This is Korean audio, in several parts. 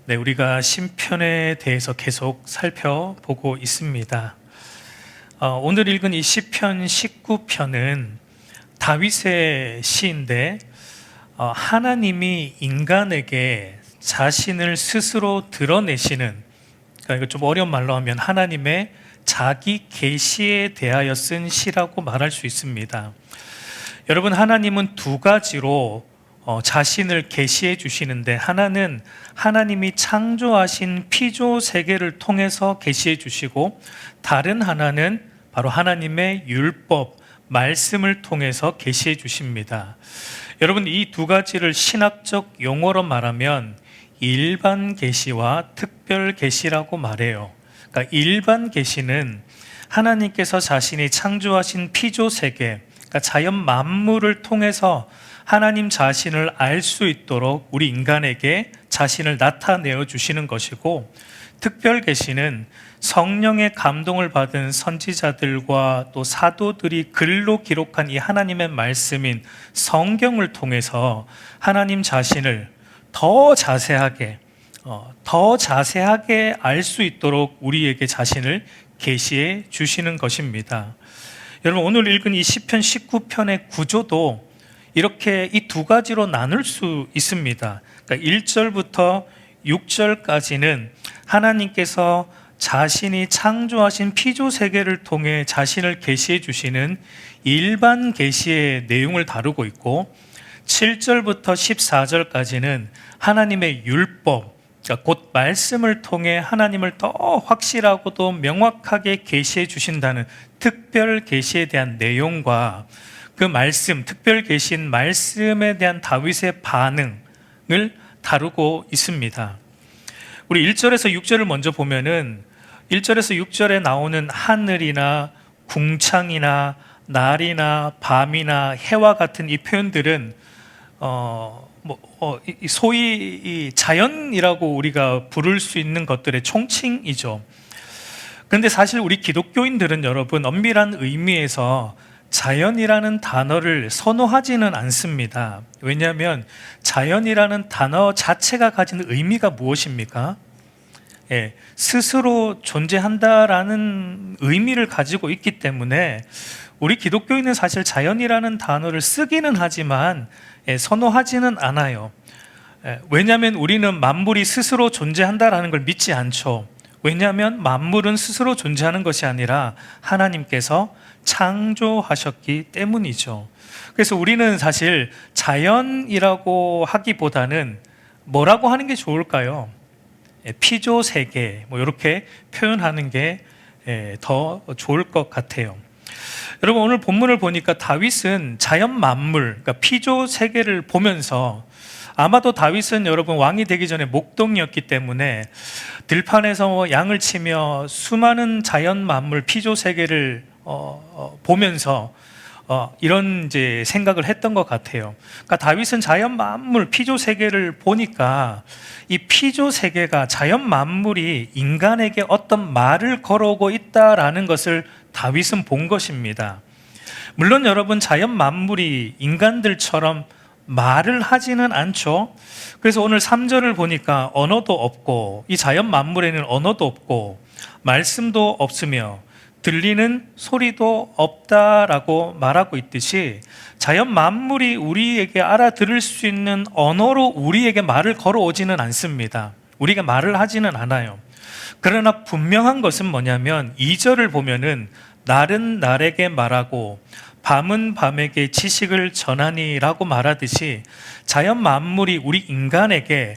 네, 우리가 시편에 대해서 계속 살펴보고 있습니다. 오늘 읽은 이 시편 19편은 다윗의 시인데 하나님이 인간에게 자신을 스스로 드러내시는, 그러니까 이거 좀 어려운 말로 하면 하나님의 자기 계시에 대하여 쓴 시라고 말할 수 있습니다. 여러분, 하나님은 두 가지로 자신을 계시해 주시는데, 하나는 하나님이 창조하신 피조 세계를 통해서 계시해 주시고, 다른 하나는 바로 하나님의 율법, 말씀을 통해서 계시해 주십니다. 여러분, 이 두 가지를 신학적 용어로 말하면 일반 계시와 특별 계시라고 말해요. 그러니까 일반 계시는 하나님께서 자신이 창조하신 피조 세계, 그러니까 자연 만물을 통해서 하나님 자신을 알 수 있도록 우리 인간에게 자신을 나타내어 주시는 것이고, 특별 계시는 성령의 감동을 받은 선지자들과 또 사도들이 글로 기록한 이 하나님의 말씀인 성경을 통해서 하나님 자신을 더 자세하게 알 수 있도록 우리에게 자신을 계시해 주시는 것입니다. 여러분, 오늘 읽은 이 시편 19편의 구조도 이렇게 이 두 가지로 나눌 수 있습니다. 그러니까 1절부터 6절까지는 하나님께서 자신이 창조하신 피조 세계를 통해 자신을 계시해 주시는 일반 계시의 내용을 다루고 있고, 7절부터 14절까지는 하나님의 율법, 곧 말씀을 통해 하나님을 더 확실하고도 명확하게 계시해 주신다는 특별 계시에 대한 내용과 그 말씀, 특별 계신 말씀에 대한 다윗의 반응을 다루고 있습니다. 우리 1절에서 6절을 먼저 보면은 1절에서 6절에 나오는 하늘이나 궁창이나 날이나 밤이나 해와 같은 이 표현들은 소위 이 자연이라고 우리가 부를 수 있는 것들의 총칭이죠. 그런데 사실 우리 기독교인들은 여러분, 엄밀한 의미에서 자연이라는 단어를 선호하지는 않습니다. 왜냐하면 자연이라는 단어 자체가 가진 의미가 무엇입니까? 스스로 존재한다라는 의미를 가지고 있기 때문에 우리 기독교인은 사실 자연이라는 단어를 쓰기는 하지만 선호하지는 않아요. 왜냐하면 우리는 만물이 스스로 존재한다라는 걸 믿지 않죠. 왜냐하면 만물은 스스로 존재하는 것이 아니라 하나님께서 창조하셨기 때문이죠. 그래서 우리는 사실 자연이라고 하기보다는 뭐라고 하는 게 좋을까요? 피조 세계, 이렇게 표현하는 게 더 좋을 것 같아요. 여러분, 오늘 본문을 보니까 다윗은 자연 만물, 그러니까 피조 세계를 보면서, 아마도 다윗은 여러분 왕이 되기 전에 목동이었기 때문에 들판에서 양을 치며 수많은 자연 만물 피조 세계를 보면서 이런 이제 생각을 했던 것 같아요. 그러니까 다윗은 자연 만물 피조 세계를 보니까 이 피조 세계가, 자연 만물이 인간에게 어떤 말을 걸어오고 있다라는 것을 다윗은 본 것입니다. 물론 여러분, 자연 만물이 인간들처럼 말을 하지는 않죠. 그래서 오늘 3절을 보니까 언어도 없고, 이 자연 만물에는 언어도 없고 말씀도 없으며 들리는 소리도 없다라고 말하고 있듯이, 자연 만물이 우리에게 알아들을 수 있는 언어로 우리에게 말을 걸어오지는 않습니다. 우리가 말을 하지는 않아요. 그러나 분명한 것은 뭐냐면 2절을 보면은 날은 날에게 말하고 밤은 밤에게 지식을 전하니라고 말하듯이, 자연 만물이 우리 인간에게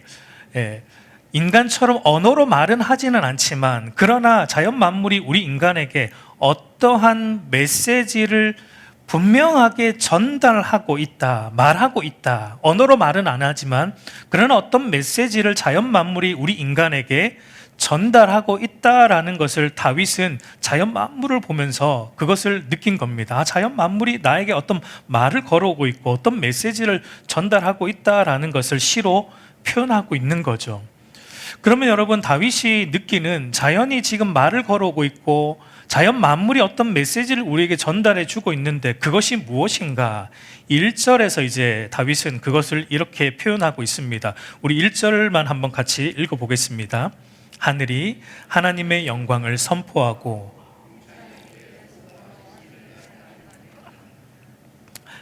인간처럼 언어로 말은 하지는 않지만, 그러나 자연 만물이 우리 인간에게 어떠한 메시지를 분명하게 전달하고 있다, 말하고 있다. 언어로 말은 안 하지만 그러나 어떤 메시지를 자연 만물이 우리 인간에게 전달하고 있다라는 것을 다윗은 자연 만물을 보면서 그것을 느낀 겁니다. 자연 만물이 나에게 어떤 말을 걸어오고 있고 어떤 메시지를 전달하고 있다라는 것을 시로 표현하고 있는 거죠. 그러면 여러분, 다윗이 느끼는 자연이 지금 말을 걸어오고 있고 자연 만물이 어떤 메시지를 우리에게 전달해 주고 있는데 그것이 무엇인가? 1절에서 이제 다윗은 그것을 이렇게 표현하고 있습니다. 우리 1절만 한번 같이 읽어보겠습니다. 하늘이 하나님의 영광을 선포하고,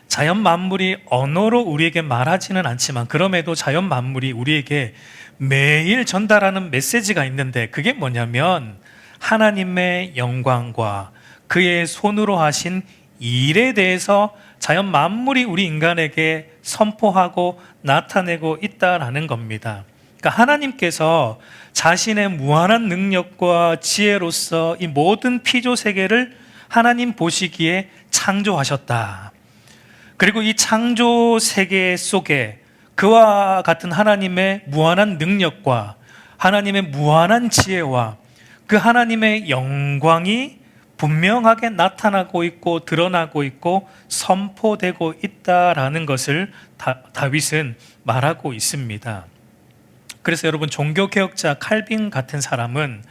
자연 만물이 언어로 우리에게 말하지는 않지만 그럼에도 자연 만물이 우리에게 매일 전달하는 메시지가 있는데 그게 뭐냐면 하나님의 영광과 그의 손으로 하신 일에 대해서 자연 만물이 우리 인간에게 선포하고 나타내고 있다라는 겁니다. 그러니까 하나님께서 자신의 무한한 능력과 지혜로서 이 모든 피조 세계를 하나님 보시기에 창조하셨다. 그리고 이 창조 세계 속에 그와 같은 하나님의 무한한 능력과 하나님의 무한한 지혜와 그 하나님의 영광이 분명하게 나타나고 있고 드러나고 있고 선포되고 있다라는 것을 다윗은 말하고 있습니다. 그래서 여러분, 종교개혁자 칼빈 같은 사람은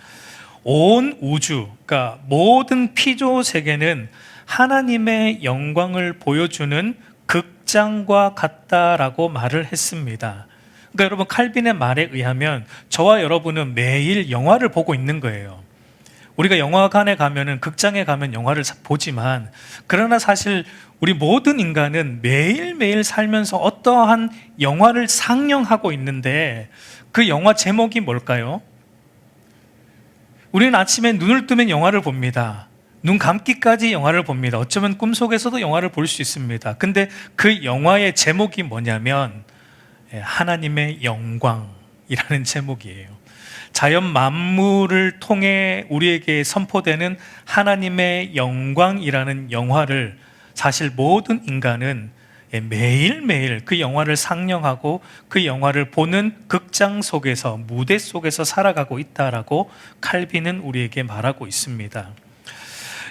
온 우주, 그러니까 모든 피조 세계는 하나님의 영광을 보여주는 극장과 같다라고 말을 했습니다. 그러니까 여러분, 칼빈의 말에 의하면 저와 여러분은 매일 영화를 보고 있는 거예요. 우리가 영화관에 가면은, 극장에 가면 영화를 보지만, 그러나 사실 우리 모든 인간은 매일매일 살면서 어떠한 영화를 상영하고 있는데 그 영화 제목이 뭘까요? 우리는 아침에 눈을 뜨면 영화를 봅니다. 눈 감기까지 영화를 봅니다. 어쩌면 꿈속에서도 영화를 볼 수 있습니다. 근데 그 영화의 제목이 뭐냐면 하나님의 영광이라는 제목이에요. 자연 만물을 통해 우리에게 선포되는 하나님의 영광이라는 영화를 사실 모든 인간은 매일매일 그 영화를 상영하고 그 영화를 보는 극장 속에서, 무대 속에서 살아가고 있다라고 칼빈은 우리에게 말하고 있습니다.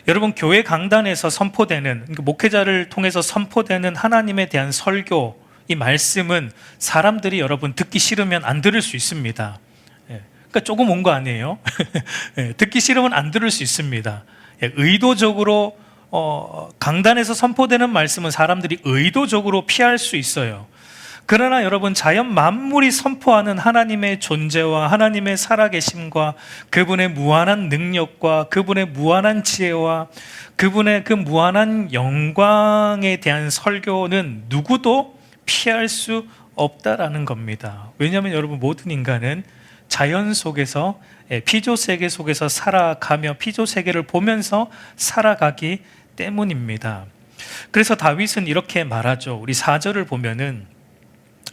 여러분, 교회 강단에서 선포되는, 목회자를 통해서 선포되는 하나님에 대한 설교, 이 말씀은 사람들이 여러분 듣기 싫으면 안 들을 수 있습니다. 그러니까 조금 온 거 아니에요? 듣기 싫으면 안 들을 수 있습니다. 의도적으로 강단에서 선포되는 말씀은 사람들이 의도적으로 피할 수 있어요. 그러나 여러분, 자연 만물이 선포하는 하나님의 존재와 하나님의 살아계심과 그분의 무한한 능력과 그분의 무한한 지혜와 그분의 그 무한한 영광에 대한 설교는 누구도 피할 수 없다라는 겁니다. 왜냐하면 여러분, 모든 인간은 자연 속에서, 피조 세계 속에서 살아가며 피조 세계를 보면서 살아가기 때문입니다. 그래서 다윗은 이렇게 말하죠. 우리 4절을 보면은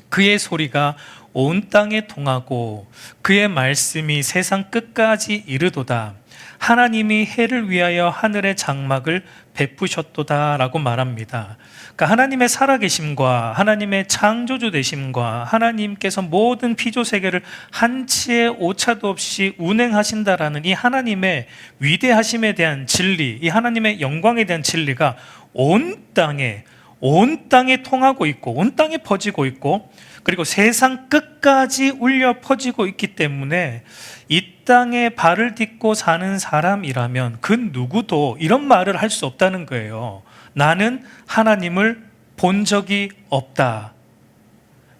그의 소리가 온 땅에 통하고 그의 말씀이 세상 끝까지 이르도다. 하나님이 해를 위하여 하늘의 장막을 베푸셨도다 라고 말합니다. 그러니까 하나님의 살아계심과 하나님의 창조주 되심과 하나님께서 모든 피조 세계를 한치의 오차도 없이 운행하신다라는 이 하나님의 위대하심에 대한 진리, 이 하나님의 영광에 대한 진리가 온 땅에 통하고 있고 온 땅에 퍼지고 있고 그리고 세상 끝까지 울려 퍼지고 있기 때문에 이 땅에 발을 딛고 사는 사람이라면 그 누구도 이런 말을 할 수 없다는 거예요. 나는 하나님을 본 적이 없다.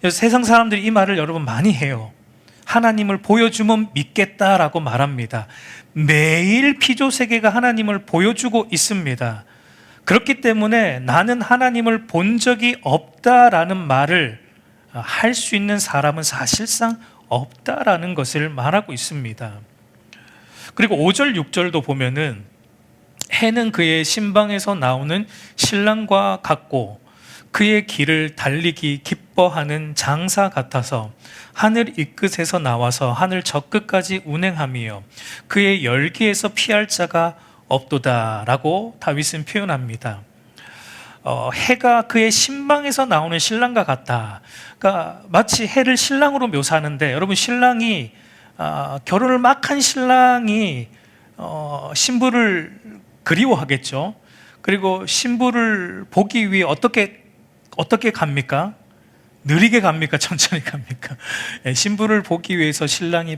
세상 사람들이 이 말을 여러분 많이 해요. 하나님을 보여주면 믿겠다라고 말합니다. 매일 피조세계가 하나님을 보여주고 있습니다. 그렇기 때문에 나는 하나님을 본 적이 없다라는 말을 할 수 있는 사람은 사실상 없다라는 것을 말하고 있습니다. 그리고 5절, 6절도 보면은 해는 그의 신방에서 나오는 신랑과 같고 그의 길을 달리기 기뻐하는 장사 같아서 하늘 이 끝에서 나와서 하늘 저 끝까지 운행하며 그의 열기에서 피할 자가 없도다 라고 다윗은 표현합니다. 해가 그의 신방에서 나오는 신랑과 같다. 그러니까 마치 해를 신랑으로 묘사하는데, 여러분, 신랑이 결혼을 막 한 신랑이 신부를 그리워하겠죠. 그리고 신부를 보기 위해 어떻게 갑니까? 느리게 갑니까? 천천히 갑니까? 신부를 보기 위해서 신랑이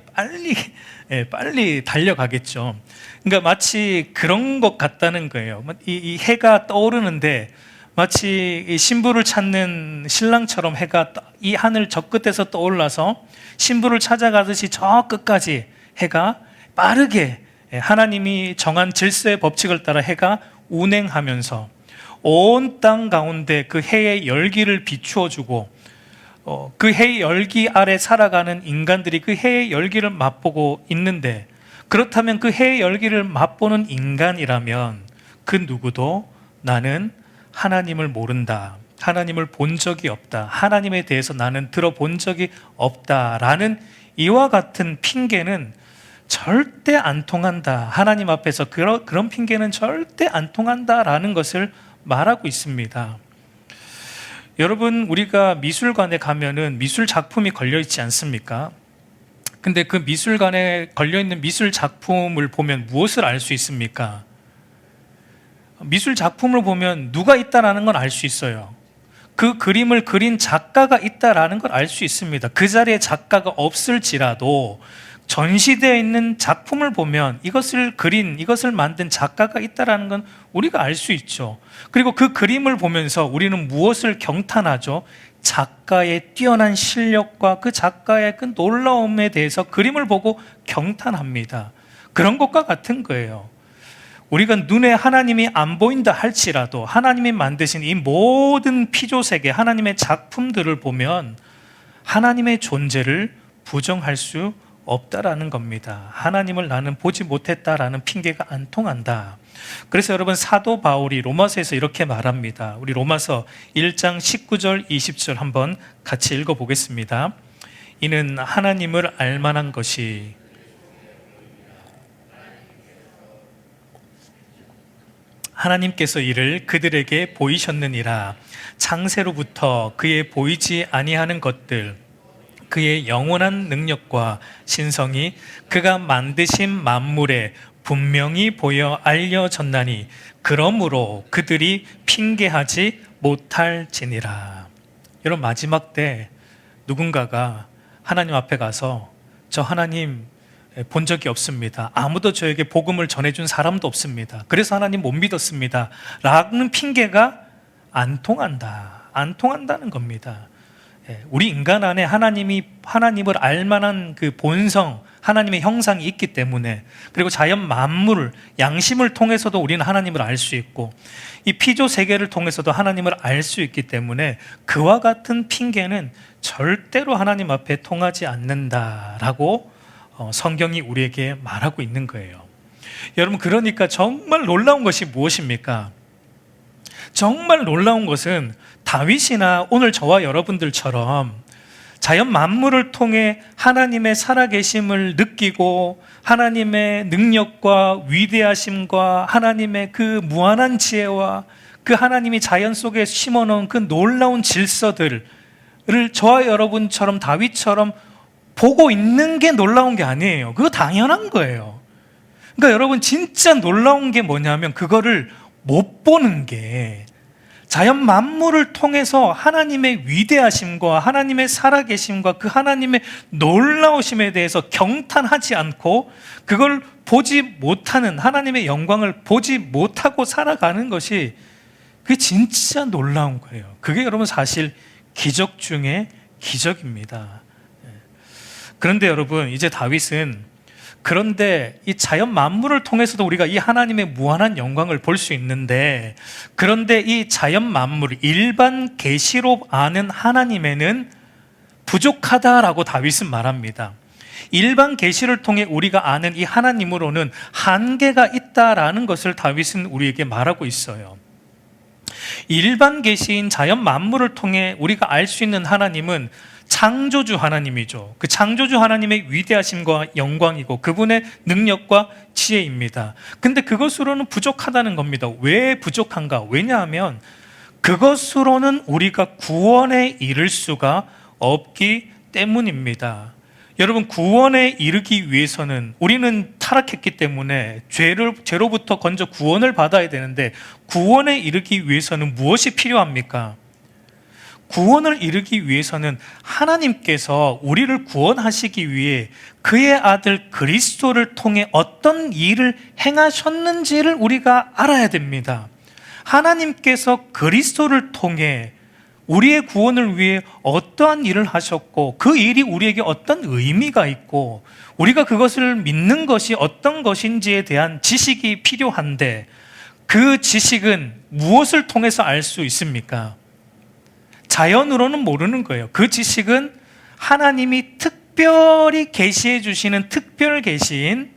빨리 달려가겠죠. 그러니까 마치 그런 것 같다는 거예요. 이 해가 떠오르는데 마치 이 신부를 찾는 신랑처럼 해가 이 하늘 저 끝에서 떠올라서 신부를 찾아가듯이 저 끝까지 해가 빠르게 하나님이 정한 질서의 법칙을 따라 해가 운행하면서 온 땅 가운데 그 해의 열기를 비추어 주고 그 해의 열기 아래 살아가는 인간들이 그 해의 열기를 맛보고 있는데, 그렇다면 그 해의 열기를 맛보는 인간이라면 그 누구도 나는 하나님을 모른다, 하나님을 본 적이 없다, 하나님에 대해서 나는 들어본 적이 없다라는 이와 같은 핑계는 절대 안 통한다. 하나님 앞에서 그런 핑계는 절대 안 통한다라는 것을 말하고 있습니다. 여러분, 우리가 미술관에 가면은 미술 작품이 걸려 있지 않습니까? 근데 그 미술관에 걸려 있는 미술 작품을 보면 무엇을 알 수 있습니까? 미술 작품을 보면 누가 있다라는 건 알 수 있어요. 그 그림을 그린 작가가 있다라는 걸 알 수 있습니다. 그 자리에 작가가 없을지라도 전시되어 있는 작품을 보면 이것을 그린, 이것을 만든 작가가 있다라는 건 우리가 알 수 있죠. 그리고 그 그림을 보면서 우리는 무엇을 경탄하죠? 작가의 뛰어난 실력과 그 작가의 그 놀라움에 대해서 그림을 보고 경탄합니다. 그런 것과 같은 거예요. 우리가 눈에 하나님이 안 보인다 할지라도 하나님이 만드신 이 모든 피조세계, 하나님의 작품들을 보면 하나님의 존재를 부정할 수 없다라는 겁니다. 하나님을 나는 보지 못했다라는 핑계가 안 통한다. 그래서 여러분, 사도 바울이 로마서에서 이렇게 말합니다. 우리 로마서 1장 19절 20절 한번 같이 읽어보겠습니다. 이는 하나님을 알만한 것이 하나님께서 이를 그들에게 보이셨느니라. 창세로부터 그의 보이지 아니하는 것들, 그의 영원한 능력과 신성이 그가 만드신 만물에 분명히 보여 알려졌나니 그러므로 그들이 핑계하지 못할지니라. 여러분, 마지막 때 누군가가 하나님 앞에 가서 저 하나님 본 적이 없습니다, 아무도 저에게 복음을 전해준 사람도 없습니다, 그래서 하나님 못 믿었습니다 라는 핑계가 안 통한다는 겁니다. 우리 인간 안에 하나님을 알만한 그 본성, 하나님의 형상이 있기 때문에, 그리고 자연 만물, 양심을 통해서도 우리는 하나님을 알 수 있고 이 피조 세계를 통해서도 하나님을 알 수 있기 때문에 그와 같은 핑계는 절대로 하나님 앞에 통하지 않는다라고 성경이 우리에게 말하고 있는 거예요. 여러분, 그러니까 정말 놀라운 것이 무엇입니까? 정말 놀라운 것은 다윗이나 오늘 저와 여러분들처럼 자연 만물을 통해 하나님의 살아계심을 느끼고 하나님의 능력과 위대하심과 하나님의 그 무한한 지혜와 그 하나님이 자연 속에 심어놓은 그 놀라운 질서들을 저와 여러분처럼 다윗처럼 보고 있는 게 놀라운 게 아니에요. 그거 당연한 거예요. 그러니까 여러분, 진짜 놀라운 게 뭐냐면 그거를 못 보는 게, 자연 만물을 통해서 하나님의 위대하심과 하나님의 살아계심과 그 하나님의 놀라우심에 대해서 경탄하지 않고 그걸 보지 못하는, 하나님의 영광을 보지 못하고 살아가는 것이, 그게 진짜 놀라운 거예요. 그게 여러분 사실 기적 중에 기적입니다. 그런데 여러분, 이제 다윗은 그런데 이 자연 만물을 통해서도 우리가 이 하나님의 무한한 영광을 볼 수 있는데, 그런데 이 자연 만물, 일반 계시로 아는 하나님에는 부족하다라고 다윗은 말합니다. 일반 계시를 통해 우리가 아는 이 하나님으로는 한계가 있다라는 것을 다윗은 우리에게 말하고 있어요. 일반 계시인 자연 만물을 통해 우리가 알 수 있는 하나님은 창조주 하나님이죠. 그 창조주 하나님의 위대하심과 영광이고 그분의 능력과 지혜입니다. 근데 그것으로는 부족하다는 겁니다. 왜 부족한가? 왜냐하면 그것으로는 우리가 구원에 이를 수가 없기 때문입니다. 여러분, 구원에 이르기 위해서는 우리는 타락했기 때문에 죄로부터 먼저 구원을 받아야 되는데, 구원에 이르기 위해서는 무엇이 필요합니까? 구원을 이루기 위해서는 하나님께서 우리를 구원하시기 위해 그의 아들 그리스도를 통해 어떤 일을 행하셨는지를 우리가 알아야 됩니다. 하나님께서 그리스도를 통해 우리의 구원을 위해 어떠한 일을 하셨고 그 일이 우리에게 어떤 의미가 있고 우리가 그것을 믿는 것이 어떤 것인지에 대한 지식이 필요한데 그 지식은 무엇을 통해서 알 수 있습니까? 자연으로는 모르는 거예요. 그 지식은 하나님이 특별히 계시해 주시는 특별 계시인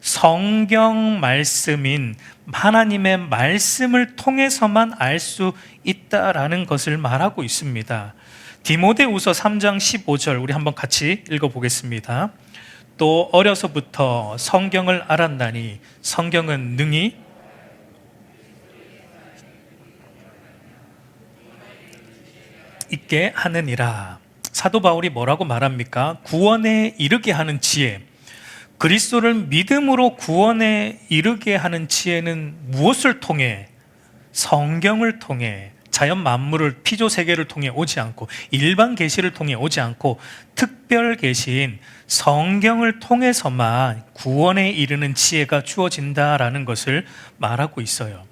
성경 말씀인 하나님의 말씀을 통해서만 알 수 있다라는 것을 말하고 있습니다. 디모데후서 3장 15절 우리 한번 같이 읽어보겠습니다. 또 어려서부터 성경을 알았나니 성경은 능히 있게 하느니라. 사도 바울이 뭐라고 말합니까? 구원에 이르게 하는 지혜, 그리스도를 믿음으로 구원에 이르게 하는 지혜는 무엇을 통해? 성경을 통해, 자연 만물을 피조 세계를 통해 오지 않고 일반 계시를 통해 오지 않고 특별 계시인 성경을 통해서만 구원에 이르는 지혜가 주어진다라는 것을 말하고 있어요.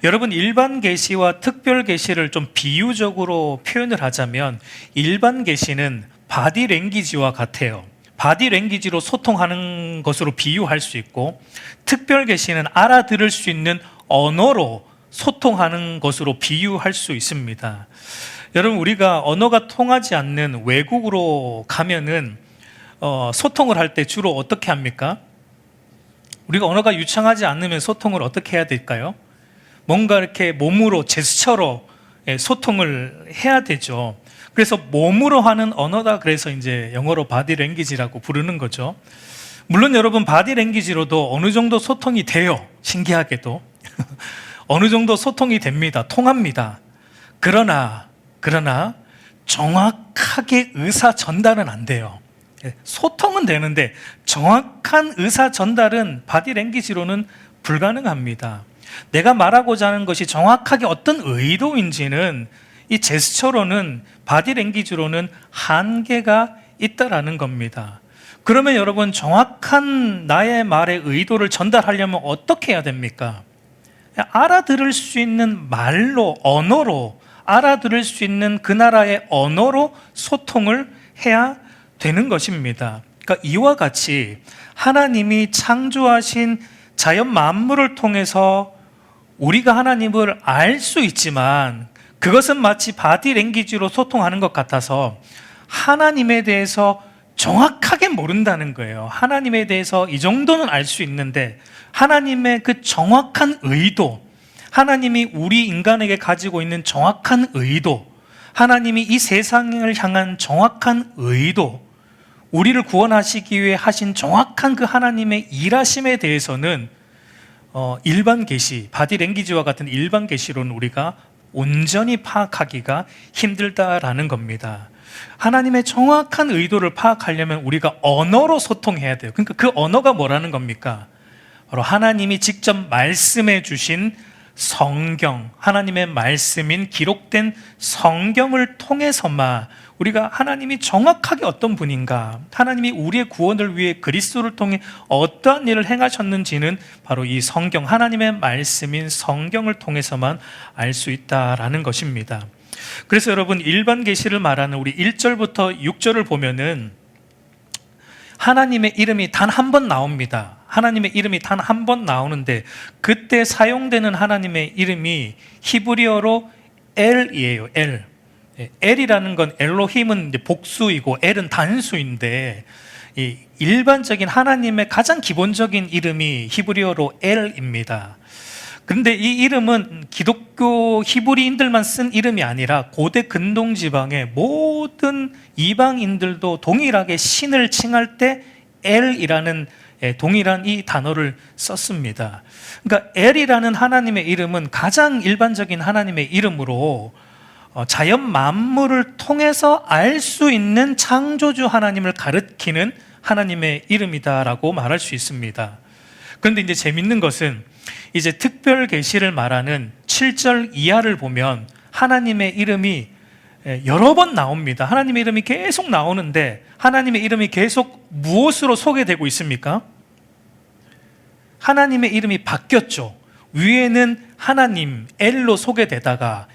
여러분, 일반 계시와 특별 계시를 좀 비유적으로 표현을 하자면 일반 계시는 바디 랭귀지와 같아요. 바디 랭귀지로 소통하는 것으로 비유할 수 있고 특별 계시는 알아들을 수 있는 언어로 소통하는 것으로 비유할 수 있습니다. 여러분, 우리가 언어가 통하지 않는 외국으로 가면은 소통을 할 때 주로 어떻게 합니까? 우리가 언어가 유창하지 않으면 소통을 어떻게 해야 될까요? 뭔가 이렇게 몸으로 제스처로 소통을 해야 되죠. 그래서 몸으로 하는 언어다. 그래서 이제 영어로 바디 랭귀지라고 부르는 거죠. 물론 여러분, 바디 랭귀지로도 어느 정도 소통이 돼요. 신기하게도 어느 정도 소통이 됩니다. 통합니다. 그러나 정확하게 의사 전달은 안 돼요. 소통은 되는데 정확한 의사 전달은 바디 랭귀지로는 불가능합니다. 내가 말하고자 하는 것이 정확하게 어떤 의도인지는 이 제스처로는, 바디 랭귀지로는 한계가 있다라는 겁니다. 그러면 여러분, 정확한 나의 말의 의도를 전달하려면 어떻게 해야 됩니까? 알아들을 수 있는 말로, 언어로, 알아들을 수 있는 그 나라의 언어로 소통을 해야 되는 것입니다. 그러니까 이와 같이 하나님이 창조하신 자연 만물을 통해서 우리가 하나님을 알 수 있지만 그것은 마치 바디 랭귀지로 소통하는 것 같아서 하나님에 대해서 정확하게 모른다는 거예요. 하나님에 대해서 이 정도는 알 수 있는데 하나님의 그 정확한 의도, 하나님이 우리 인간에게 가지고 있는 정확한 의도, 하나님이 이 세상을 향한 정확한 의도, 우리를 구원하시기 위해 하신 정확한 그 하나님의 일하심에 대해서는 일반 계시, 바디 랭귀지와 같은 일반 계시로는 우리가 온전히 파악하기가 힘들다라는 겁니다. 하나님의 정확한 의도를 파악하려면 우리가 언어로 소통해야 돼요. 그러니까 그 언어가 뭐라는 겁니까? 바로 하나님이 직접 말씀해 주신 성경, 하나님의 말씀인 기록된 성경을 통해서만 우리가 하나님이 정확하게 어떤 분인가, 하나님이 우리의 구원을 위해 그리스도를 통해 어떠한 일을 행하셨는지는 바로 이 성경, 하나님의 말씀인 성경을 통해서만 알 수 있다라는 것입니다. 그래서 여러분, 일반 계시를 말하는 우리 1절부터 6절을 보면은 하나님의 이름이 단 한 번 나옵니다. 하나님의 이름이 단 한 번 나오는데 그때 사용되는 하나님의 이름이 히브리어로 엘이에요. 엘. 엘이라는 건 엘로힘은 이제 복수이고 엘은 단수인데 이 일반적인 하나님의 가장 기본적인 이름이 히브리어로 엘입니다. 그런데 이 이름은 기독교 히브리인들만 쓴 이름이 아니라 고대 근동 지방의 모든 이방인들도 동일하게 신을 칭할 때 엘이라는 동일한 이 단어를 썼습니다. 그러니까 엘이라는 하나님의 이름은 가장 일반적인 하나님의 이름으로 자연 만물을 통해서 알 수 있는 창조주 하나님을 가리키는 하나님의 이름이다라고 말할 수 있습니다. 그런데 이제 재밌는 것은 이제 특별 계시를 말하는 7절 이하를 보면 하나님의 이름이 여러 번 나옵니다. 하나님의 이름이 계속 나오는데 하나님의 이름이 계속 무엇으로 소개되고 있습니까? 하나님의 이름이 바뀌었죠. 위에는 하나님, 엘로 소개되다가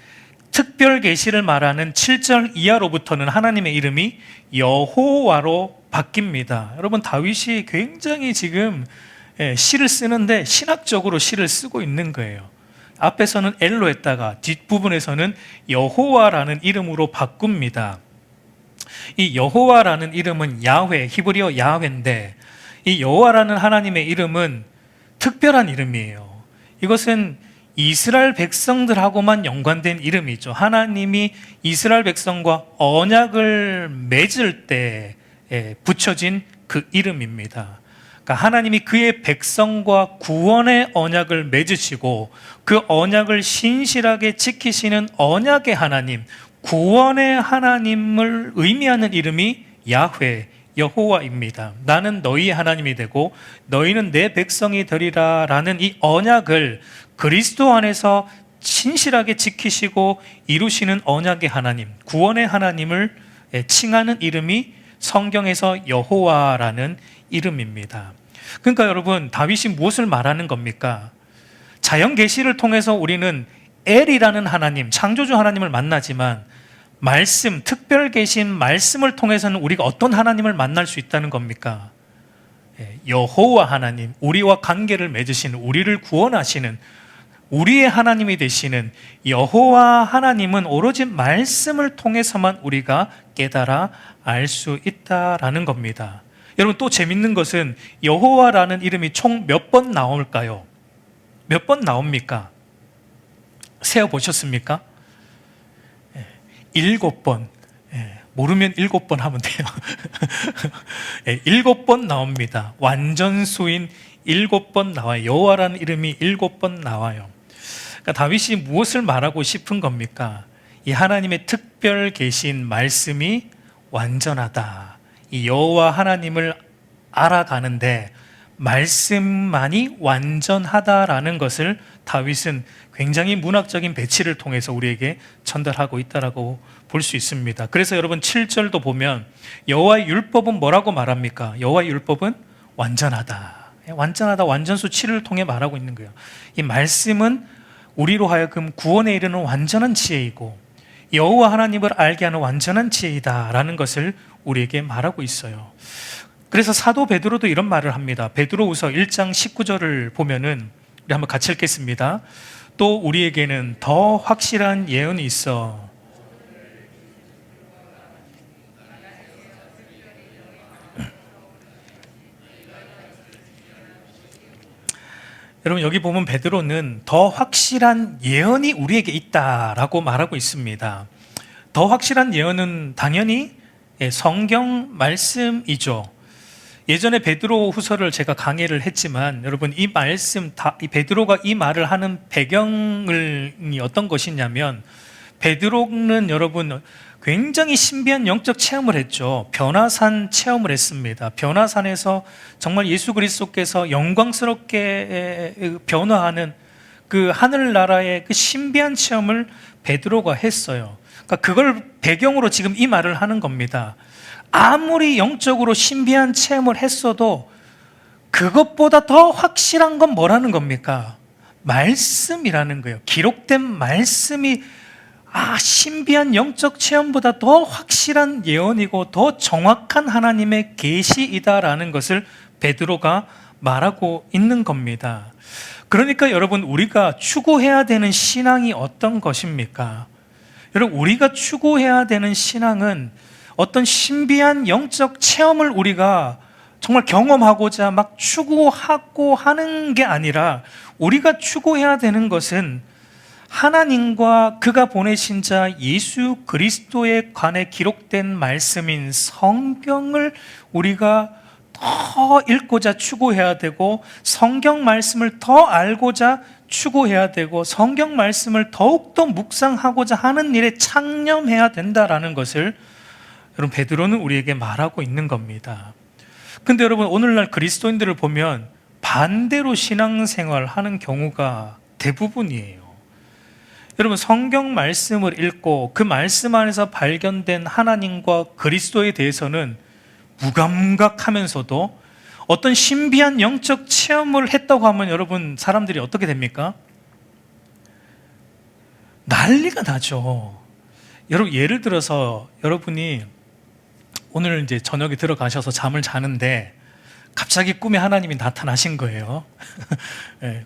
특별 계시를 말하는 7절 이하로부터는 하나님의 이름이 여호와로 바뀝니다. 여러분, 다윗이 굉장히 지금 시를 쓰는데 신학적으로 시를 쓰고 있는 거예요. 앞에서는 엘로 했다가 뒷부분에서는 여호와라는 이름으로 바꿉니다. 이 여호와라는 이름은 야훼, 히브리어 야훼인데 이 여호와라는 하나님의 이름은 특별한 이름이에요. 이것은 이스라엘 백성들하고만 연관된 이름이죠. 하나님이 이스라엘 백성과 언약을 맺을 때 붙여진 그 이름입니다. 그러니까 하나님이 그의 백성과 구원의 언약을 맺으시고 그 언약을 신실하게 지키시는 언약의 하나님, 구원의 하나님을 의미하는 이름이 야훼, 여호와입니다. 나는 너희의 하나님이 되고 너희는 내 백성이 되리라 라는 이 언약을 그리스도 안에서 신실하게 지키시고 이루시는 언약의 하나님, 구원의 하나님을 칭하는 이름이 성경에서 여호와라는 이름입니다. 그러니까 여러분, 다윗이 무엇을 말하는 겁니까? 자연 계시를 통해서 우리는 엘이라는 하나님, 창조주 하나님을 만나지만 말씀, 특별 계신 말씀을 통해서는 우리가 어떤 하나님을 만날 수 있다는 겁니까? 여호와 하나님, 우리와 관계를 맺으시는, 우리를 구원하시는 우리의 하나님이 되시는 여호와 하나님은 오로지 말씀을 통해서만 우리가 깨달아 알 수 있다라는 겁니다. 여러분, 또 재밌는 것은 여호와라는 이름이 총 몇 번 나올까요? 몇 번 나옵니까? 세어보셨습니까? 7번. 모르면 7번 하면 돼요. 7번 나옵니다. 완전수인 7번 나와요. 여호와라는 이름이 7번 나와요. 그러니까 다윗이 무엇을 말하고 싶은 겁니까? 이 하나님의 특별 계신 말씀이 완전하다. 이 여호와 하나님을 알아가는데 말씀만이 완전하다라는 것을 다윗은 굉장히 문학적인 배치를 통해서 우리에게 전달하고 있다라고 볼 수 있습니다. 그래서 여러분 7절도 보면 여호와의 율법은 뭐라고 말합니까? 여호와의 율법은 완전하다. 완전하다, 완전수 7을 통해 말하고 있는 거예요. 이 말씀은 우리로 하여금 구원에 이르는 완전한 지혜이고 여호와 하나님을 알게 하는 완전한 지혜이다라는 것을 우리에게 말하고 있어요. 그래서 사도 베드로도 이런 말을 합니다. 베드로후서 1장 19절을 보면은 우리 한번 같이 읽겠습니다. 또 우리에게는 더 확실한 예언이 있어. 여러분, 여기 보면 베드로는 더 확실한 예언이 우리에게 있다라고 말하고 있습니다. 더 확실한 예언은 당연히 성경 말씀이죠. 예전에 베드로 후서를 제가 강의를 했지만 여러분, 이 말씀, 이 베드로가 이 말을 하는 배경이 어떤 것이냐면 베드로는 여러분 굉장히 신비한 영적 체험을 했죠. 변화산 체험을 했습니다. 변화산에서 정말 예수 그리스도께서 영광스럽게 변화하는 그 하늘나라의 그 신비한 체험을 베드로가 했어요. 그러니까 그걸 배경으로 지금 이 말을 하는 겁니다. 아무리 영적으로 신비한 체험을 했어도 그것보다 더 확실한 건 뭐라는 겁니까? 말씀이라는 거예요. 기록된 말씀이 신비한 영적 체험보다 더 확실한 예언이고 더 정확한 하나님의 계시이다라는 것을 베드로가 말하고 있는 겁니다. 그러니까 여러분, 우리가 추구해야 되는 신앙이 어떤 것입니까? 여러분, 우리가 추구해야 되는 신앙은 어떤 신비한 영적 체험을 우리가 정말 경험하고자 막 추구하고 하는 게 아니라 우리가 추구해야 되는 것은 하나님과 그가 보내신 자 예수 그리스도에 관해 기록된 말씀인 성경을 우리가 더 읽고자 추구해야 되고 성경 말씀을 더 알고자 추구해야 되고 성경 말씀을 더욱더 묵상하고자 하는 일에 창념해야 된다라는 것을 여러분, 베드로는 우리에게 말하고 있는 겁니다. 근데 여러분, 오늘날 그리스도인들을 보면 반대로 신앙생활 하는 경우가 대부분이에요. 여러분, 성경 말씀을 읽고 그 말씀 안에서 발견된 하나님과 그리스도에 대해서는 무감각하면서도 어떤 신비한 영적 체험을 했다고 하면 여러분, 사람들이 어떻게 됩니까? 난리가 나죠. 여러분, 예를 들어서 여러분이 오늘 이제 저녁에 들어가셔서 잠을 자는데 갑자기 꿈에 하나님이 나타나신 거예요. 네.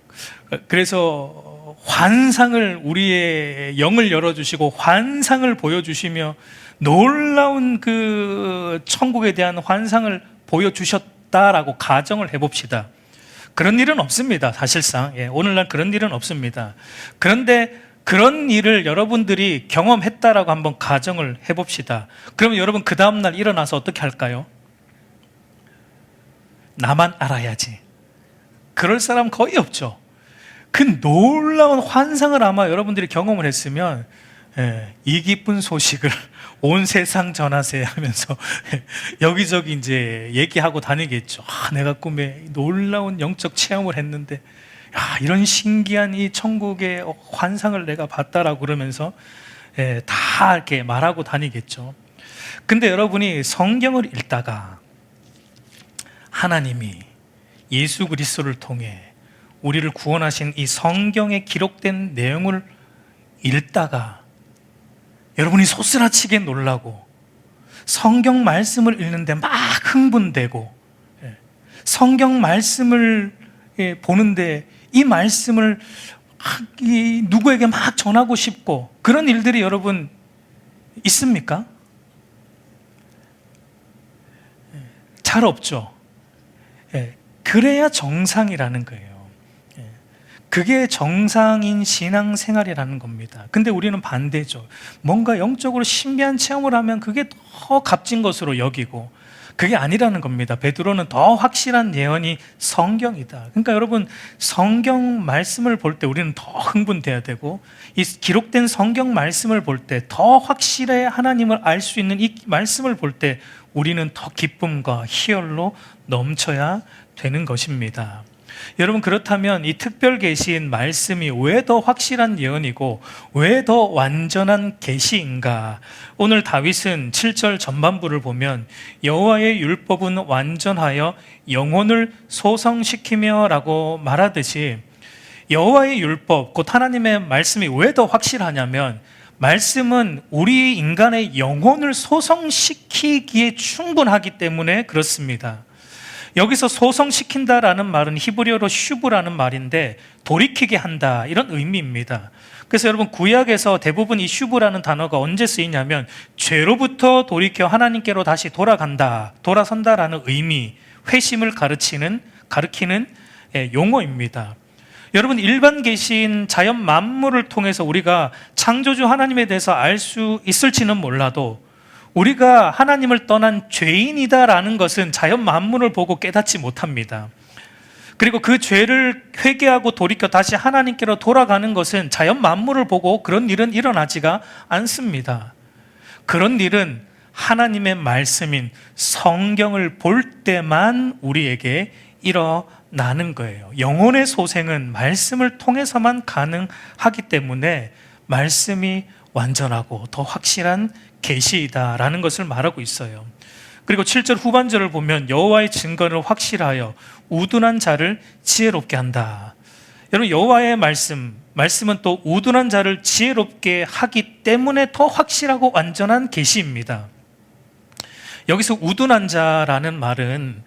그래서 환상을, 우리의 영을 열어주시고 환상을 보여주시며 놀라운 그 천국에 대한 환상을 보여주셨다라고 가정을 해봅시다. 그런 일은 없습니다. 사실상 오늘날 그런 일은 없습니다. 그런데 그런 일을 여러분들이 경험했다라고 한번 가정을 해봅시다. 그러면 여러분, 그 다음날 일어나서 어떻게 할까요? 나만 알아야지. 그럴 사람 거의 없죠. 그 놀라운 환상을 아마 여러분들이 경험을 했으면 이 기쁜 소식을 온 세상 전하세 하면서 여기저기 이제 얘기하고 다니겠죠. 내가 꿈에 놀라운 영적 체험을 했는데 이런 신기한 이 천국의 환상을 내가 봤다라고 그러면서 다 이렇게 말하고 다니겠죠. 근데 여러분이 성경을 읽다가 하나님이 예수 그리스도를 통해 우리를 구원하신 이 성경에 기록된 내용을 읽다가 여러분이 소스라치게 놀라고 성경 말씀을 읽는데 막 흥분되고 성경 말씀을 보는데 이 말씀을 누구에게 막 전하고 싶고 그런 일들이 여러분 있습니까? 잘 없죠. 그래야 정상이라는 거예요. 그게 정상인 신앙생활이라는 겁니다. 근데 우리는 반대죠. 뭔가 영적으로 신비한 체험을 하면 그게 더 값진 것으로 여기고 그게 아니라는 겁니다. 베드로는 더 확실한 예언이 성경이다. 그러니까 여러분, 성경 말씀을 볼 때 우리는 더 흥분돼야 되고 이 기록된 성경 말씀을 볼 때 더 확실해 하나님을 알 수 있는 이 말씀을 볼 때 우리는 더 기쁨과 희열로 넘쳐야 되는 것입니다. 여러분, 그렇다면 이 특별 계시인 말씀이 왜 더 확실한 예언이고 왜 더 완전한 계시인가? 오늘 다윗은 7절 전반부를 보면 여호와의 율법은 완전하여 영혼을 소성시키며 라고 말하듯이 여호와의 율법, 곧 하나님의 말씀이 왜 더 확실하냐면 말씀은 우리 인간의 영혼을 소성시키기에 충분하기 때문에 그렇습니다. 여기서 소성시킨다라는 말은 히브리어로 슈브라는 말인데 돌이키게 한다, 이런 의미입니다. 그래서 여러분, 구약에서 대부분 이 슈브라는 단어가 언제 쓰이냐면 죄로부터 돌이켜 하나님께로 다시 돌아간다, 돌아선다라는 의미, 회심을 가르키는 용어입니다. 여러분, 일반 계시인 자연 만물을 통해서 우리가 창조주 하나님에 대해서 알 수 있을지는 몰라도 우리가 하나님을 떠난 죄인이다라는 것은 자연 만물을 보고 깨닫지 못합니다. 그리고 그 죄를 회개하고 돌이켜 다시 하나님께로 돌아가는 것은 자연 만물을 보고 그런 일은 일어나지가 않습니다. 그런 일은 하나님의 말씀인 성경을 볼 때만 우리에게 일어나는 거예요. 영혼의 소생은 말씀을 통해서만 가능하기 때문에 말씀이 완전하고 더 확실한 계시이다라는 것을 말하고 있어요. 그리고 7절 후반절을 보면 여호와의 증거를 확실하여 우둔한 자를 지혜롭게 한다. 여러분, 여호와의 말씀은 또 우둔한 자를 지혜롭게 하기 때문에 더 확실하고 완전한 계시입니다. 여기서 우둔한 자라는 말은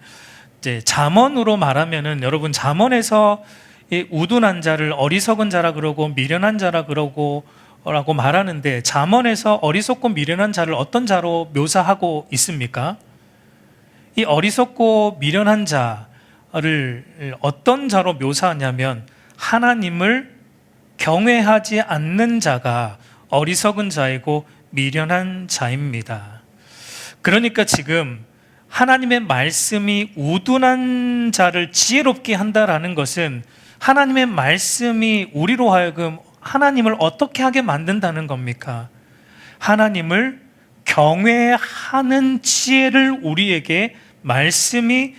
이제 잠언으로 말하면은 여러분, 잠언에서 이 우둔한 자를 어리석은 자라 그러고 미련한 자라 그러고 라고 말하는데 잠언에서 어리석고 미련한 자를 어떤 자로 묘사하고 있습니까? 이 어리석고 미련한 자를 어떤 자로 묘사하냐면 하나님을 경외하지 않는 자가 어리석은 자이고 미련한 자입니다. 그러니까 지금 하나님의 말씀이 우둔한 자를 지혜롭게 한다라는 것은 하나님의 말씀이 우리로 하여금 하나님을 어떻게 하게 만든다는 겁니까? 하나님을 경외하는 지혜를 우리에게 말씀이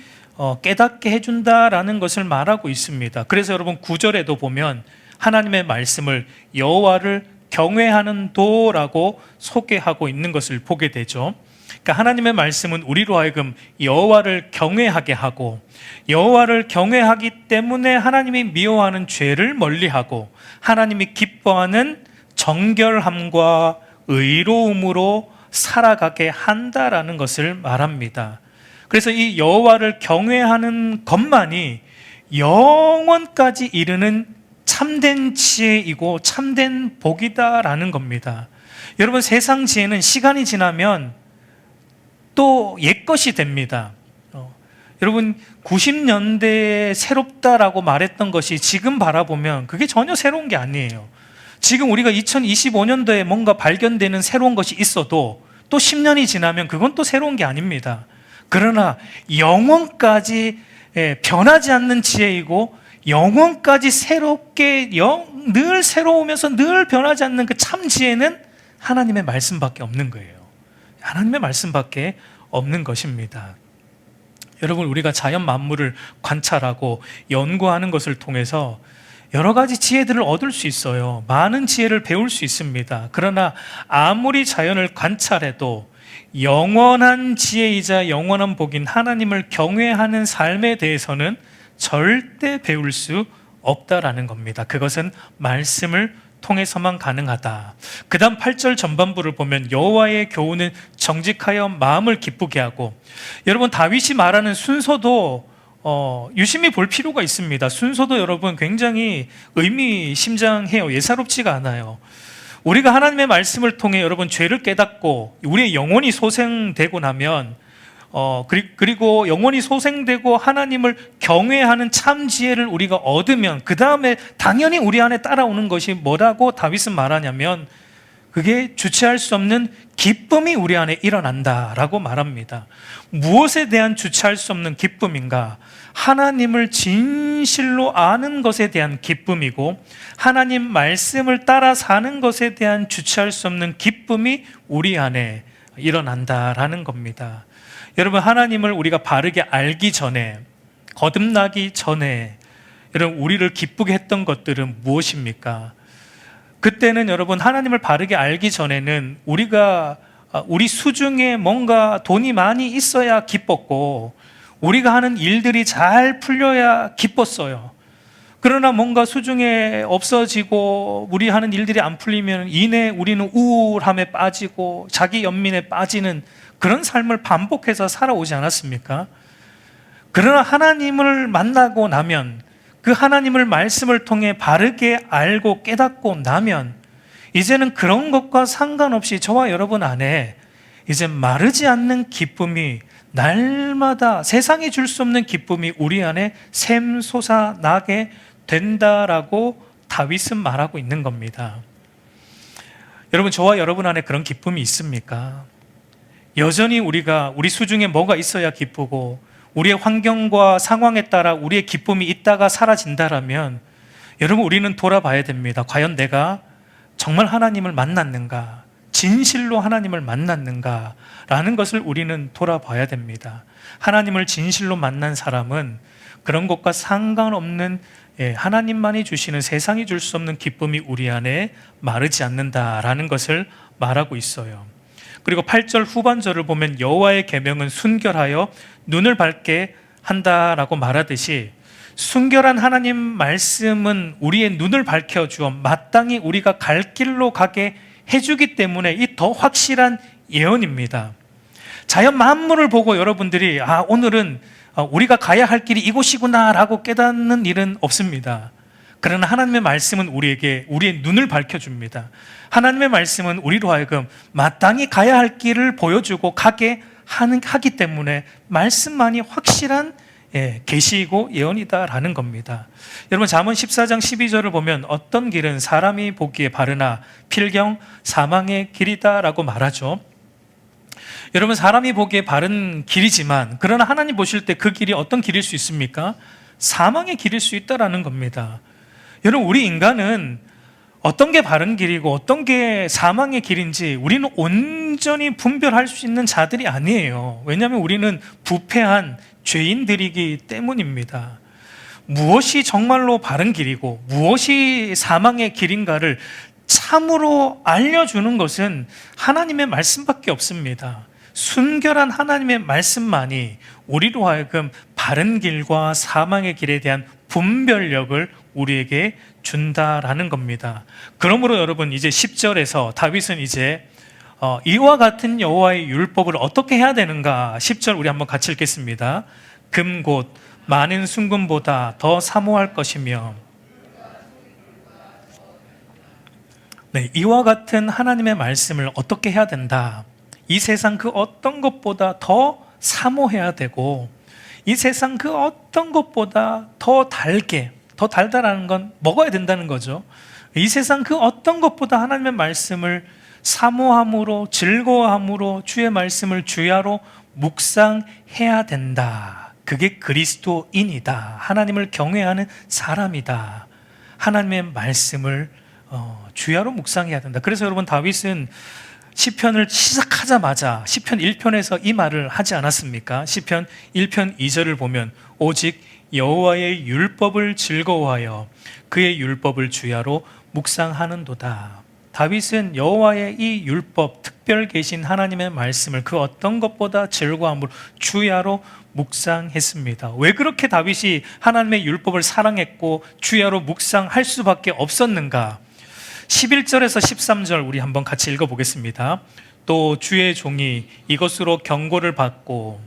깨닫게 해준다라는 것을 말하고 있습니다. 그래서 여러분, 9절에도 보면 하나님의 말씀을 여호와를 경외하는 도라고 소개하고 있는 것을 보게 되죠. 그러니까 하나님의 말씀은 우리로 하여금 여호와를 경외하게 하고, 여호와를 경외하기 때문에 하나님이 미워하는 죄를 멀리하고 하나님이 기뻐하는 정결함과 의로움으로 살아가게 한다라는 것을 말합니다. 그래서 이 여호와를 경외하는 것만이 영원까지 이르는 참된 지혜이고 참된 복이다라는 겁니다. 여러분, 세상 지혜는 시간이 지나면 또 옛것이 됩니다. 여러분, 90년대에 새롭다라고 말했던 것이 지금 바라보면 그게 전혀 새로운 게 아니에요. 지금 우리가 2025년도에 뭔가 발견되는 새로운 것이 있어도 또 10년이 지나면 그건 또 새로운 게 아닙니다. 그러나 영원까지 변하지 않는 지혜이고 영원까지 새롭게 늘 새로우면서 늘 변하지 않는 그 참 지혜는 하나님의 말씀밖에 없는 거예요. 하나님의 말씀밖에 없는 것입니다. 여러분, 우리가 자연 만물을 관찰하고 연구하는 것을 통해서 여러 가지 지혜들을 얻을 수 있어요. 많은 지혜를 배울 수 있습니다. 그러나 아무리 자연을 관찰해도 영원한 지혜이자 영원한 복인 하나님을 경외하는 삶에 대해서는 절대 배울 수 없다라는 겁니다. 그것은 말씀을 통해서만 가능하다. 그 다음 8절 전반부를 보면 여호와의 교훈은 정직하여 마음을 기쁘게 하고, 여러분, 다윗이 말하는 순서도 유심히 볼 필요가 있습니다. 순서도 여러분 굉장히 의미심장해요. 예사롭지가 않아요. 우리가 하나님의 말씀을 통해 여러분 죄를 깨닫고 우리의 영혼이 소생되고 나면 그리고 영혼이 소생되고 하나님을 경외하는 참 지혜를 우리가 얻으면 그 다음에 당연히 우리 안에 따라오는 것이 뭐라고 다윗은 말하냐면 그게 주체할 수 없는 기쁨이 우리 안에 일어난다라고 말합니다. 무엇에 대한 주체할 수 없는 기쁨인가? 하나님을 진실로 아는 것에 대한 기쁨이고 하나님 말씀을 따라 사는 것에 대한 주체할 수 없는 기쁨이 우리 안에 일어난다라는 겁니다. 여러분, 하나님을 우리가 바르게 알기 전에, 거듭나기 전에 여러분 우리를 기쁘게 했던 것들은 무엇입니까? 그때는 여러분 하나님을 바르게 알기 전에는 우리 수중에 뭔가 돈이 많이 있어야 기뻤고 우리가 하는 일들이 잘 풀려야 기뻤어요. 그러나 뭔가 수중에 없어지고 우리 하는 일들이 안 풀리면 이내 우리는 우울함에 빠지고 자기 연민에 빠지는 그런 삶을 반복해서 살아오지 않았습니까? 그러나 하나님을 만나고 나면, 그 하나님을 말씀을 통해 바르게 알고 깨닫고 나면 이제는 그런 것과 상관없이 저와 여러분 안에 이제 마르지 않는 기쁨이, 날마다 세상이 줄 수 없는 기쁨이 우리 안에 샘솟아나게 된다라고 다윗은 말하고 있는 겁니다. 여러분, 저와 여러분 안에 그런 기쁨이 있습니까? 여전히 우리 수중에 뭐가 있어야 기쁘고 우리의 환경과 상황에 따라 우리의 기쁨이 있다가 사라진다라면 여러분, 우리는 돌아봐야 됩니다. 과연 내가 정말 하나님을 만났는가? 진실로 하나님을 만났는가? 라는 것을 우리는 돌아봐야 됩니다. 하나님을 진실로 만난 사람은 그런 것과 상관없는 하나님만이 주시는, 세상이 줄 수 없는 기쁨이 우리 안에 마르지 않는다라는 것을 말하고 있어요. 그리고 8절 후반절을 보면 여호와의 계명은 순결하여 눈을 밝게 한다라고 말하듯이 순결한 하나님 말씀은 우리의 눈을 밝혀주어 마땅히 우리가 갈 길로 가게 해주기 때문에 이 더 확실한 예언입니다. 자연 만물을 보고 여러분들이 오늘은 우리가 가야 할 길이 이곳이구나 라고 깨닫는 일은 없습니다. 그러나 하나님의 말씀은 우리에게 우리의 눈을 밝혀줍니다. 하나님의 말씀은 우리로 하여금 마땅히 가야 할 길을 보여주고 가게 하기 때문에 말씀만이 확실한 계시이고 예언이다라는 겁니다. 여러분, 잠언 14장 12절을 보면 어떤 길은 사람이 보기에 바르나 필경 사망의 길이다라고 말하죠. 여러분, 사람이 보기에 바른 길이지만 그러나 하나님 보실 때 그 길이 어떤 길일 수 있습니까? 사망의 길일 수 있다라는 겁니다. 여러분, 우리 인간은 어떤 게 바른 길이고 어떤 게 사망의 길인지 우리는 온전히 분별할 수 있는 자들이 아니에요. 왜냐하면 우리는 부패한 죄인들이기 때문입니다. 무엇이 정말로 바른 길이고 무엇이 사망의 길인가를 참으로 알려주는 것은 하나님의 말씀밖에 없습니다. 순결한 하나님의 말씀만이 우리로 하여금 바른 길과 사망의 길에 대한 분별력을 우리에게 준다라는 겁니다. 그러므로 여러분, 이제 10절에서 다윗은 이제 이와 같은 여호와의 율법을 어떻게 해야 되는가, 10절 우리 한번 같이 읽겠습니다. 금 곧 많은 순금보다 더 사모할 것이며, 네, 이와 같은 하나님의 말씀을 어떻게 해야 된다. 이 세상 그 어떤 것보다 더 사모해야 되고, 이 세상 그 어떤 것보다 더 달게, 더 달다라는 건 먹어야 된다는 거죠. 이 세상 그 어떤 것보다 하나님의 말씀을 사모함으로, 즐거워함으로 주의 말씀을 주야로 묵상해야 된다. 그게 그리스도인이다. 하나님을 경외하는 사람이다. 하나님의 말씀을 주야로 묵상해야 된다. 그래서 여러분, 다윗은 시편을 시작하자마자 시편 1편에서 이 말을 하지 않았습니까? 시편 1편 2절을 보면 오직 여호와의 율법을 즐거워하여 그의 율법을 주야로 묵상하는도다. 다윗은 여호와의 이 율법, 특별 계신 하나님의 말씀을 그 어떤 것보다 즐거움으로 주야로 묵상했습니다. 왜 그렇게 다윗이 하나님의 율법을 사랑했고 주야로 묵상할 수밖에 없었는가? 11절에서 13절 우리 한번 같이 읽어보겠습니다. 또 주의 종이 이것으로 경고를 받고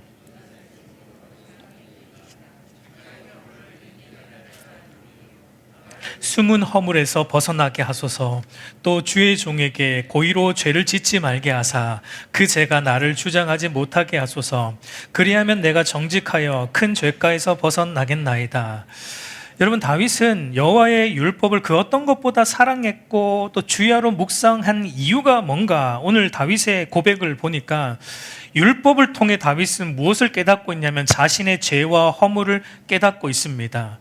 숨은 허물에서 벗어나게 하소서. 또 주의 종에게 고의로 죄를 짓지 말게 하사 그 죄가 나를 주장하지 못하게 하소서. 그리하면 내가 정직하여 큰 죄가에서 벗어나겠나이다. 여러분, 다윗은 여호와의 율법을 그 어떤 것보다 사랑했고 또 주야로 묵상한 이유가 뭔가, 오늘 다윗의 고백을 보니까 율법을 통해 다윗은 무엇을 깨닫고 있냐면 자신의 죄와 허물을 깨닫고 있습니다.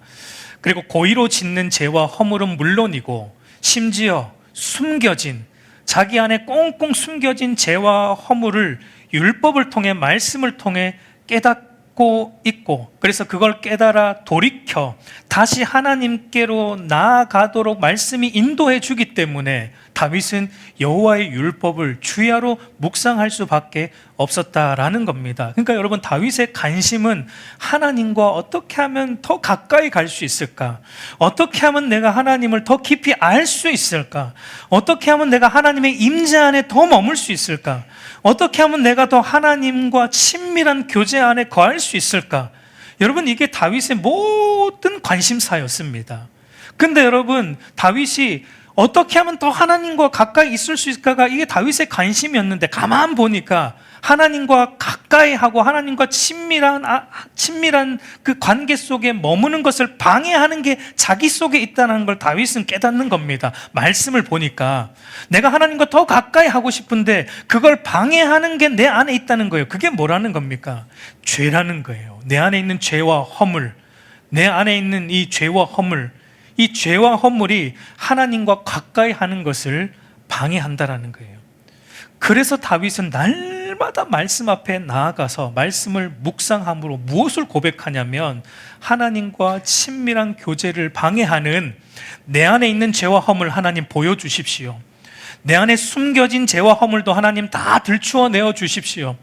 그리고 고의로 짓는 죄와 허물은 물론이고 심지어 숨겨진, 자기 안에 꽁꽁 숨겨진 죄와 허물을 율법을 통해, 말씀을 통해 깨닫고 있고, 그래서 그걸 깨달아 돌이켜 다시 하나님께로 나아가도록 말씀이 인도해 주기 때문에 다윗은 여호와의 율법을 주야로 묵상할 수밖에 없었다라는 겁니다. 그러니까 여러분, 다윗의 관심은 하나님과 어떻게 하면 더 가까이 갈 수 있을까? 어떻게 하면 내가 하나님을 더 깊이 알 수 있을까? 어떻게 하면 내가 하나님의 임재 안에 더 머물 수 있을까? 어떻게 하면 내가 더 하나님과 친밀한 교제 안에 거할 수 있을까? 여러분, 이게 다윗의 모든 관심사였습니다. 근데 여러분, 다윗이 어떻게 하면 더 하나님과 가까이 있을 수 있을까가 이게 다윗의 관심이었는데, 가만 보니까 하나님과 가까이 하고 하나님과 친밀한 그 관계 속에 머무는 것을 방해하는 게 자기 속에 있다는 걸 다윗은 깨닫는 겁니다. 말씀을 보니까 내가 하나님과 더 가까이 하고 싶은데 그걸 방해하는 게 내 안에 있다는 거예요. 그게 뭐라는 겁니까? 죄라는 거예요. 내 안에 있는 죄와 허물, 내 안에 있는 이 죄와 허물, 이 죄와 허물이 하나님과 가까이 하는 것을 방해한다라는 거예요. 그래서 다윗은 날마다 말씀 앞에 나아가서 말씀을 묵상함으로 무엇을 고백하냐면, 하나님과 친밀한 교제를 방해하는 내 안에 있는 죄와 허물 하나님 보여주십시오. 내 안에 숨겨진 죄와 허물도 하나님 다 들추어내어 주십시오.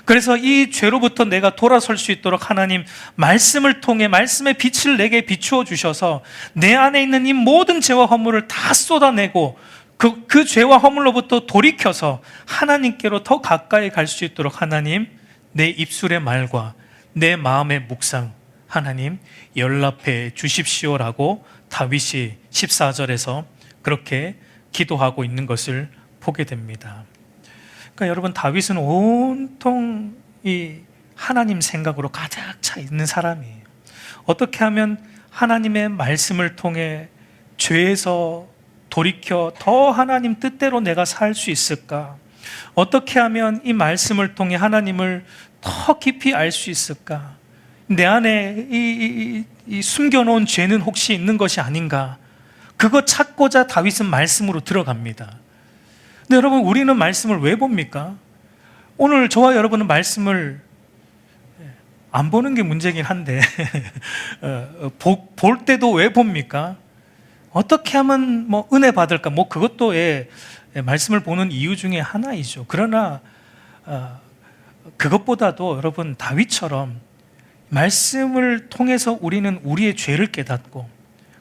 그래서 이 죄로부터 내가 돌아설 수 있도록 하나님 말씀을 통해 말씀의 빛을 내게 비추어 주셔서 내 안에 있는 이 모든 죄와 허물을 다 쏟아내고 그 죄와 허물로부터 돌이켜서 하나님께로 더 가까이 갈 수 있도록 하나님 내 입술의 말과 내 마음의 묵상 하나님 연락해 주십시오라고 다윗이 14절에서 그렇게 기도하고 있는 것을 보게 됩니다. 그러니까 여러분, 다윗은 온통 이 하나님 생각으로 가득 차 있는 사람이에요. 어떻게 하면 하나님의 말씀을 통해 죄에서 돌이켜 더 하나님 뜻대로 내가 살 수 있을까? 어떻게 하면 이 말씀을 통해 하나님을 더 깊이 알 수 있을까? 내 안에 이 숨겨놓은 죄는 혹시 있는 것이 아닌가? 그거 찾고자 다윗은 말씀으로 들어갑니다. 근데 여러분, 우리는 말씀을 왜 봅니까? 오늘 저와 여러분은 말씀을 안 보는 게 문제긴 한데 볼 때도 왜 봅니까? 어떻게 하면 뭐 은혜 받을까? 뭐 그것도 말씀을 보는 이유 중에 하나이죠. 그러나 그것보다도 여러분 다윗처럼 말씀을 통해서 우리는 우리의 죄를 깨닫고,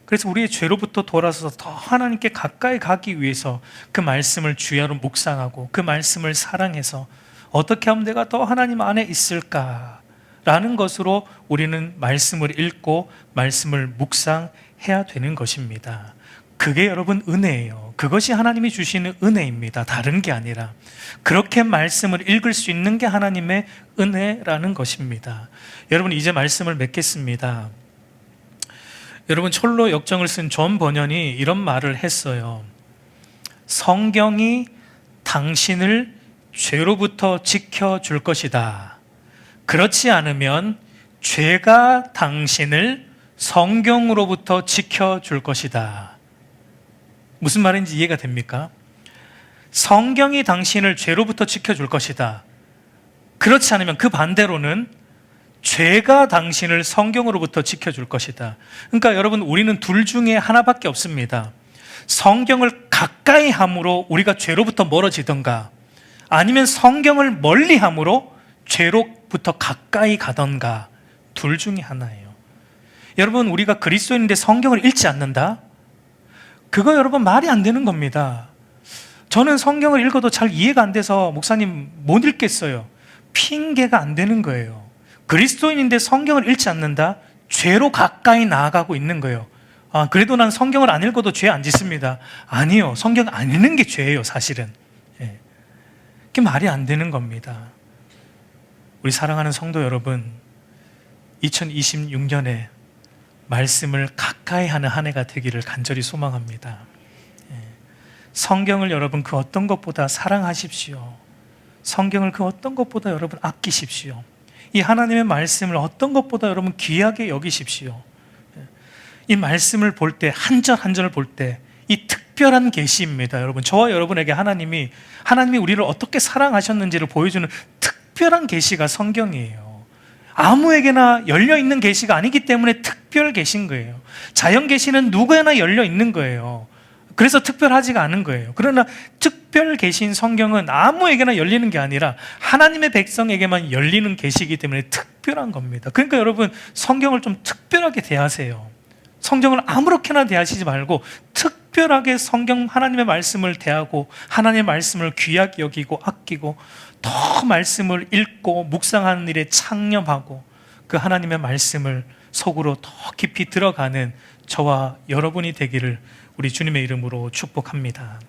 그래서 우리의 죄로부터 돌아서서 더 하나님께 가까이 가기 위해서 그 말씀을 주야로 묵상하고 그 말씀을 사랑해서 어떻게 하면 내가 더 하나님 안에 있을까라는 것으로 우리는 말씀을 읽고 말씀을 묵상해야 되는 것입니다. 그게 여러분 은혜예요. 그것이 하나님이 주시는 은혜입니다. 다른 게 아니라 그렇게 말씀을 읽을 수 있는 게 하나님의 은혜라는 것입니다. 여러분, 이제 말씀을 맺겠습니다. 여러분, 철로 역정을 쓴 존 번연이 이런 말을 했어요. 성경이 당신을 죄로부터 지켜줄 것이다. 그렇지 않으면 죄가 당신을 성경으로부터 지켜줄 것이다. 무슨 말인지 이해가 됩니까? 성경이 당신을 죄로부터 지켜줄 것이다. 그렇지 않으면 그 반대로는 죄가 당신을 성경으로부터 지켜줄 것이다. 그러니까 여러분, 우리는 둘 중에 하나밖에 없습니다. 성경을 가까이 함으로 우리가 죄로부터 멀어지던가, 아니면 성경을 멀리 함으로 죄로부터 가까이 가던가, 둘 중에 하나예요. 여러분, 우리가 그리스도인인데 성경을 읽지 않는다? 그거 여러분 말이 안 되는 겁니다. 저는 성경을 읽어도 잘 이해가 안 돼서 목사님 못 읽겠어요. 핑계가 안 되는 거예요. 그리스도인인데 성경을 읽지 않는다? 죄로 가까이 나아가고 있는 거예요. 그래도 난 성경을 안 읽어도 죄 안 짓습니다. 아니요, 성경 안 읽는 게 죄예요, 사실은. 그게 말이 안 되는 겁니다. 우리 사랑하는 성도 여러분, 2026년에 말씀을 가까이 하는 한 해가 되기를 간절히 소망합니다. 성경을 여러분 그 어떤 것보다 사랑하십시오. 성경을 그 어떤 것보다 여러분 아끼십시오. 이 하나님의 말씀을 어떤 것보다 여러분 귀하게 여기십시오. 이 말씀을 볼 때, 한 절 한 절을 볼 때 이 특별한 계시입니다. 여러분, 저와 여러분에게 하나님이 우리를 어떻게 사랑하셨는지를 보여주는 특별한 계시가 성경이에요. 아무에게나 열려있는 계시가 아니기 때문에 특별 계신 거예요. 자연 계시는 누구에나 열려있는 거예요. 그래서 특별하지가 않은 거예요. 그러나 특별 계신 성경은 아무에게나 열리는 게 아니라 하나님의 백성에게만 열리는 계시이기 때문에 특별한 겁니다. 그러니까 여러분, 성경을 좀 특별하게 대하세요. 성경을 아무렇게나 대하시지 말고 특별하게 성경 하나님의 말씀을 대하고 하나님의 말씀을 귀하게 여기고 아끼고 더 말씀을 읽고 묵상하는 일에 창념하고 그 하나님의 말씀을 속으로 더 깊이 들어가는 저와 여러분이 되기를 우리 주님의 이름으로 축복합니다.